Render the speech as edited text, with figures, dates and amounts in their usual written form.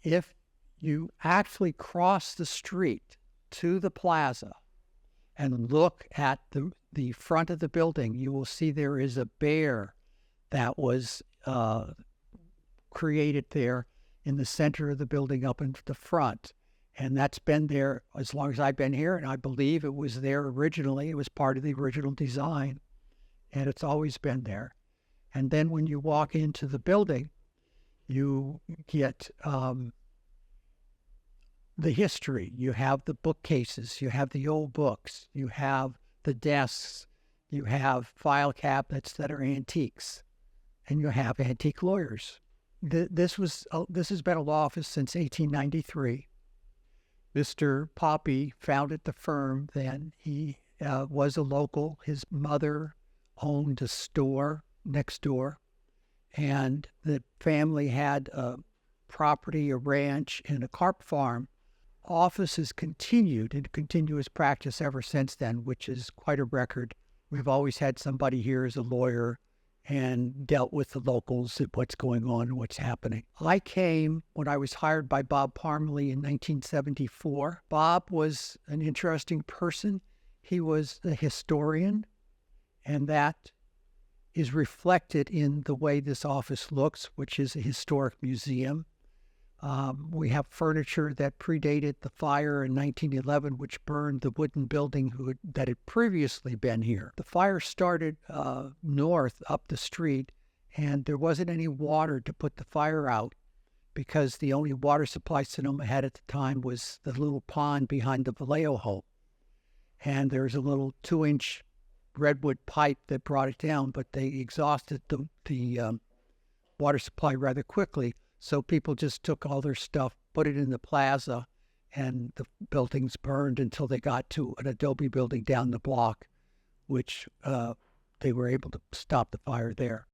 If you actually cross the street to the plaza and look at the front of the building, you will see there is a bear that was created there in the center of the building up in the front. And that's been there as long as I've been here, and I believe it was there originally. It was part of the original design, and it's always been there. And then when you walk into the building, you get the history. You have the bookcases, you have the old books, you have the desks, you have file cabinets that are antiques, and you have antique lawyers. This has been a law office since 1893. Mr. Poppy founded the firm then. He was a local. His mother owned a store next door, and the family had a property, a ranch, and a carp farm. Office has continued in continuous practice ever since then, which is quite a record. We've always had somebody here as a lawyer and dealt with the locals at what's going on and what's happening. I came when I was hired by Bob Parmalee in 1974. Bob was an interesting person. He was a historian, and that is reflected in the way this office looks, which is a historic museum. We have furniture that predated the fire in 1911, which burned the wooden building that had previously been here. The fire started north up the street, and there wasn't any water to put the fire out because the only water supply Sonoma had at the time was the little pond behind the Vallejo home. And there's a little 2-inch redwood pipe that brought it down, but they exhausted the water supply rather quickly. So people just took all their stuff, put it in the plaza, and the buildings burned until they got to an adobe building down the block, which they were able to stop the fire there.